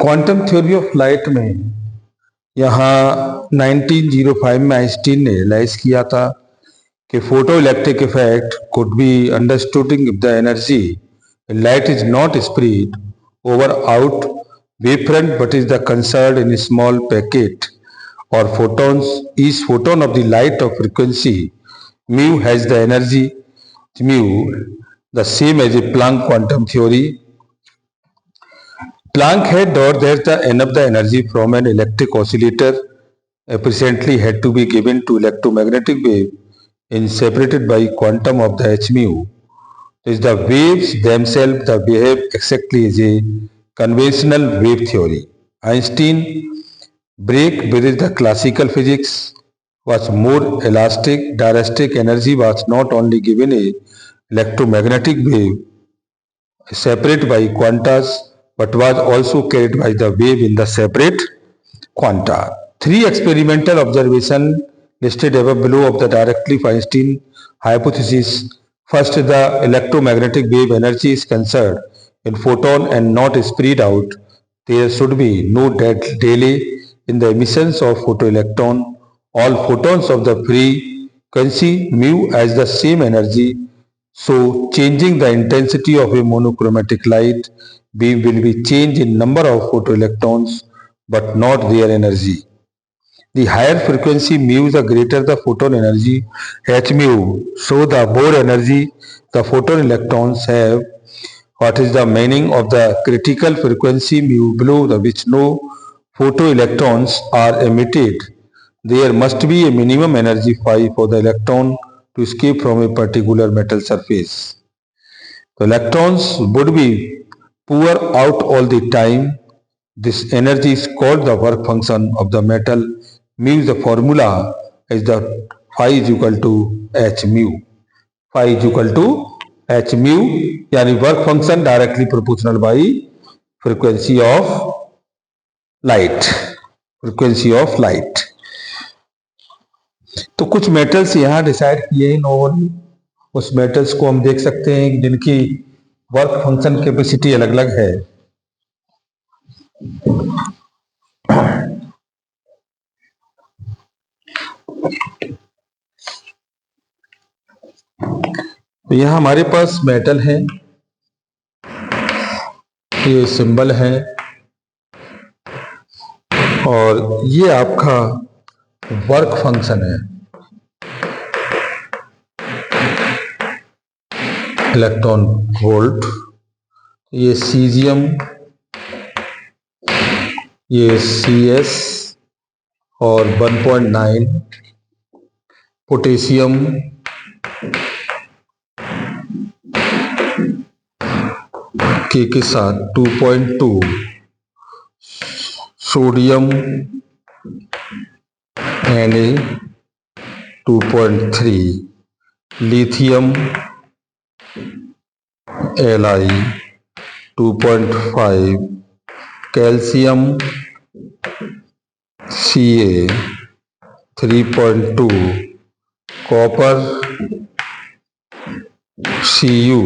Quantum theory of light में यहाँ 1905 में आइंस्टीन ने रियलाइज किया था कि photo electric effect could be understood if the energy in light is not spread over out wavefront but is the concerned in a small packet or photons. Each photon of the light of frequency mu has the energy mu the same as a Planck quantum theory. Planck had thought that the n of the energy from an electric oscillator apparently had to be given to electromagnetic wave and separated by quantum of the h mu. Is the waves themselves the behave exactly as a conventional wave theory. Einstein break with the classical physics was more elastic. Dielectric energy was not only given a electromagnetic wave separate by quantas but was also carried by the wave in the separate quanta. Three experimental observations listed above below of the Dirichlet-Einstein hypothesis. First, the electromagnetic wave energy is conserved in photon and not spread out. There should be no delay in the emissions of photoelectron. All photons of the frequency mu has the same energy. So, changing the intensity of a monochromatic light beam will be changed in number of photoelectrons but not their energy. The higher frequency mu, the greater the photon energy h mu. So the more energy the photon electrons have. What is the meaning of the critical frequency mu below which no photoelectrons are emitted? There must be a minimum energy phi for the electron to escape from a particular metal surface. The electrons would be pour out all the time. This energy is called the work function of the metal. Mu, the formula is the phi is equal to h mu. Phi is equal to h mu, यानी work function directly proportional by frequency of light. Frequency of light. तो कुछ metals यहाँ decide किए इन लोगों ने. उस metals को हम देख सकते हैं जिनकी वर्क फंक्शन कैपेसिटी अलग अलग है. तो यहां हमारे पास मेटल है, ये सिंबल है और ये आपका वर्क फंक्शन है. इलेक्ट्रॉन वोल्ट, ये सीजियम, ये CS और 1.9, पोटेशियम, के साथ 2.2, sodium Na 2.3, lithium Li 2.5, calcium Ca 3.2, copper Cu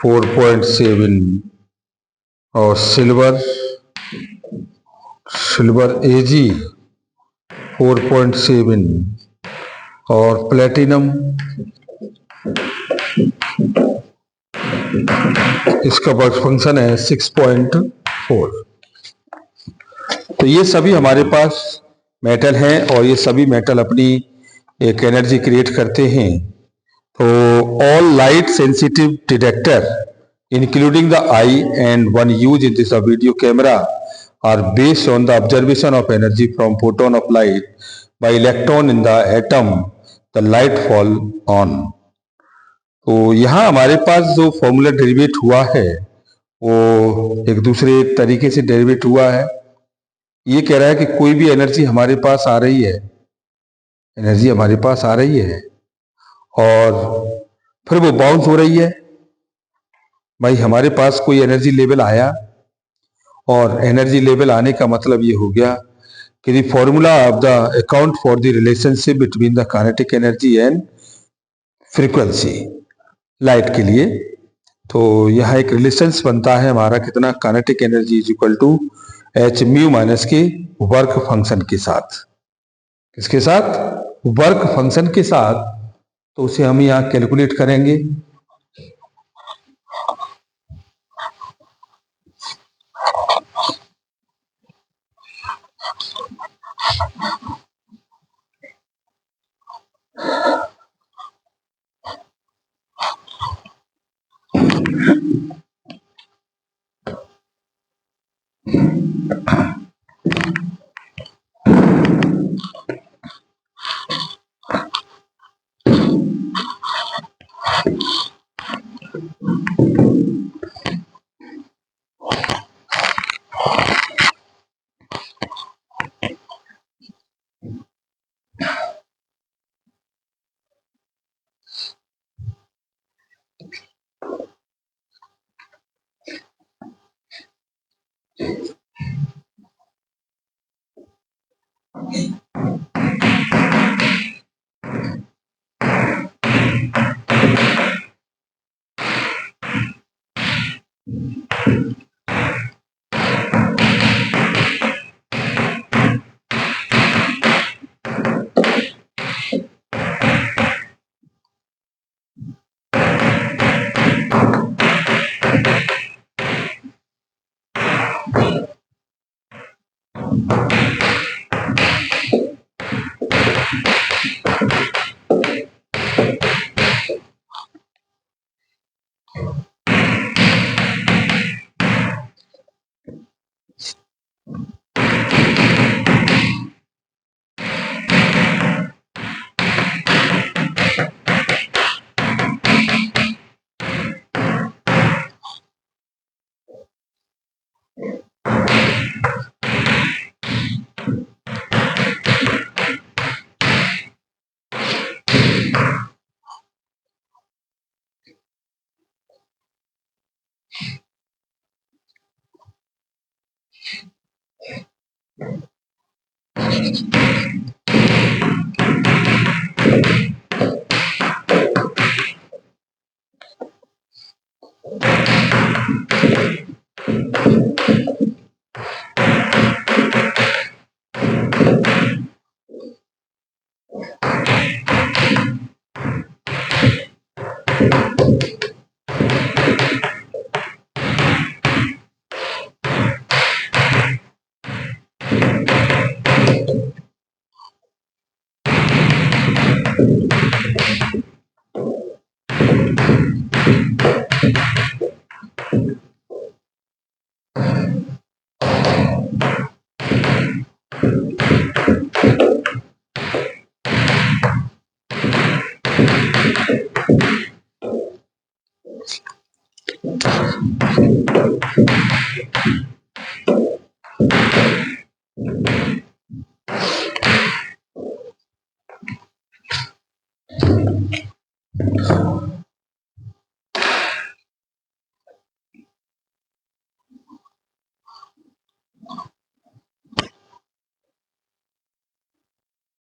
4.7 और सिल्वर Ag 4.7 और प्लेटिनम इसका वर्क फंक्शन है 6.4. तो ये सभी हमारे पास मेटल हैं और ये सभी मेटल अपनी एक एनर्जी क्रिएट करते हैं. तो all light sensitive detector including the eye and one used in this video camera are based on the observation of energy from photon of light by electron in the atom the light fall on. तो यहाँ हमारे पास जो formula derivative हुआ है वो एक दूसरे तरीके से डेरिवेट हुआ है. ये कह रहा है कि कोई भी एनर्जी हमारे पास आ रही है, एनर्जी हमारे पास आ रही है और फिर वो बाउंस हो रही है. भाई हमारे पास कोई एनर्जी लेवल आया और एनर्जी लेवल आने का मतलब ये हो गया कि the formula of the account for the relationship between the kinetic energy and frequency light के लिए. तो यहाँ एक रिलेशंस बनता है हमारा कितना, kinetic energy is equal to H mu minus के वर्क फंक्शन के साथ। किसके साथ? वर्क फंक्शन के साथ। तो उसे हम यहाँ कैलकुलेट करेंगे।